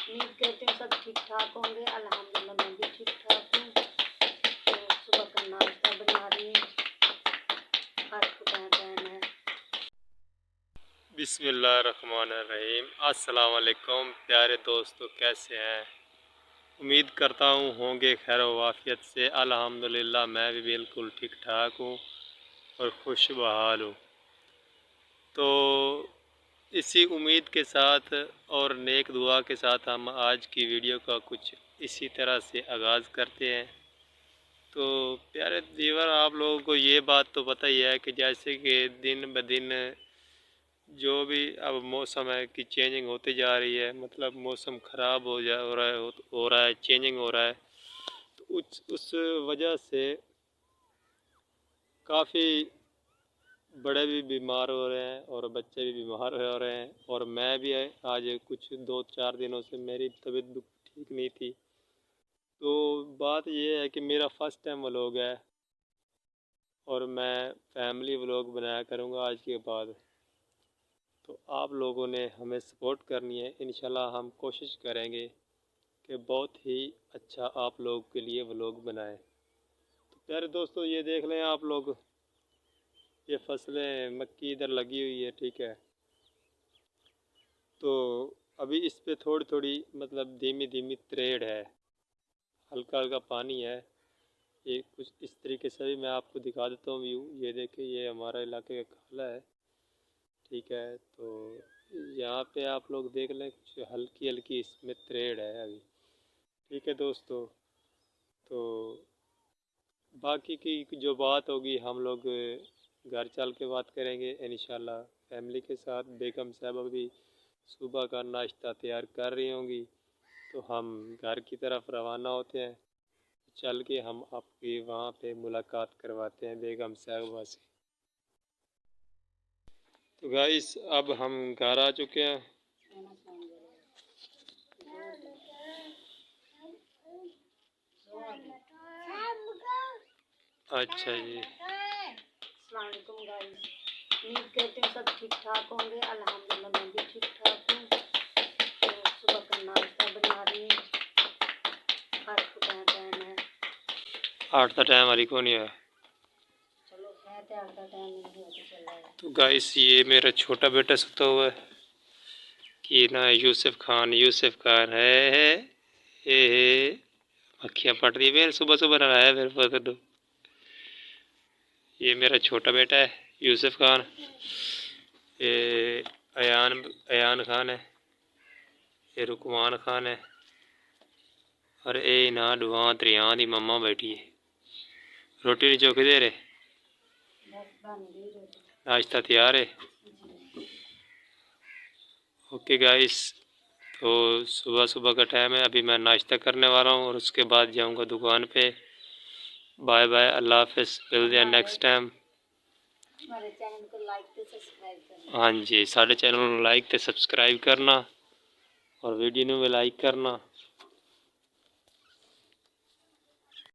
उम्मीद करती हूँ सब ठीक ठाक होंगे। अल्हम्दुलिल्लाह मैं भी ठीक ठाक हूँ। तो सुबह का नाश्ता बना रही हूँ। आज का टाइम है। बिस्मिल्लाहिर्रहमानिर्रहीम। अस्सलाम वालेकुम प्यारे दोस्तों, कैसे हैं? उम्मीद करता हूँ होंगे खैर वाफियत से। अल्हम्दुलिल्लाह मैं भी बिल्कुल ठीक ठाक हूँ और खुश बहाल हूँ। तो इसी उम्मीद के साथ और नेक दुआ के साथ हम आज की वीडियो का कुछ इसी तरह से आगाज़ करते हैं। तो प्यारे व्यूअर, आप लोगों को ये बात तो पता ही है कि जैसे कि दिन ब दिन जो भी अब मौसम है कि चेंजिंग होती जा रही है, मतलब मौसम ख़राब हो रहा है, चेंजिंग हो रहा है। तो उस वजह से काफ़ी बड़े भी बीमार हो रहे हैं और बच्चे भी बीमार हो रहे हैं। और मैं भी आज कुछ 2-4 दिनों से मेरी तबीयत भी ठीक नहीं थी। तो बात ये है कि मेरा फ़र्स्ट टाइम व्लॉग है और मैं फैमिली व्लॉग बनाया करूँगा आज के बाद। तो आप लोगों ने हमें सपोर्ट करनी है। इंशाल्लाह हम कोशिश करेंगे कि बहुत ही अच्छा आप लोगों के लिए व्लॉग बनाएं। तो प्यारे दोस्तों, ये देख लें आप लोग, ये फसलें मक्की इधर लगी हुई है, ठीक है। तो अभी इस पे थोड़ी थोड़ी मतलब धीमी धीमी त्रेड़ है, हल्का हल्का पानी है। ये कुछ इस तरीके से भी मैं आपको दिखा देता हूँ व्यू। ये देखिए, ये हमारा इलाके का खाला है, ठीक है। तो यहाँ पे आप लोग देख लें, कुछ हल्की हल्की इसमें त्रेड़ है अभी, ठीक है दोस्तों। तो बाकी की जो बात होगी हम लोग घर चल के बात करेंगे इंशाल्लाह फैमिली के साथ। बेगम साहब भी सुबह का नाश्ता तैयार कर रही होंगी, तो हम घर की तरफ रवाना होते हैं। चल के हम आपकी वहाँ पे मुलाकात करवाते हैं बेगम साहबा से। तो गाइस, अब हम घर आ चुके हैं। अच्छा जी, अस्सलाम वालेकुम गाइस। उम्मीद करती हूँ सब ठीक ठाक होंगे। अल्हम्दुलिल्लाह मैं भी ठीक ठाक हूँ। तो सुबह का नाश्ता बना रही हूँ। आज का टाइम है। 8 का टाइम हमारी को नहीं है। चलो खैर तो 8 का टाइम नहीं होता चल रहा है। तो गाइस, ये मेरा छोटा बेटा सोता हुआ है कि ना, यूसुफ खान है। ए मक्खियाँ पड़ रही है, सुबह सुबह नहाया फिर पता दो। ये मेरा छोटा बेटा है यूसुफ खान। ये अयान खान है, ये रुकमान खान है, और ये ना डुआ त्रियां दी मम्मा बैठी है। रोटी नहीं चौकी दे रहे, नाश्ता तैयार है। ओके गाइस, तो सुबह सुबह का टाइम है, अभी मैं नाश्ता करने वाला हूँ और उसके बाद जाऊँगा दुकान पे। बाय बाय, अल्लाह हाफिज़, मिलते हैं नेक्स्ट टाइम। हमारे चैनल को लाइक ते सब्सक्राइब करना। हाँ जी, साढ़े चैनल लाइक ते सब्सक्राइब करना और वीडियो में भी लाइक करना।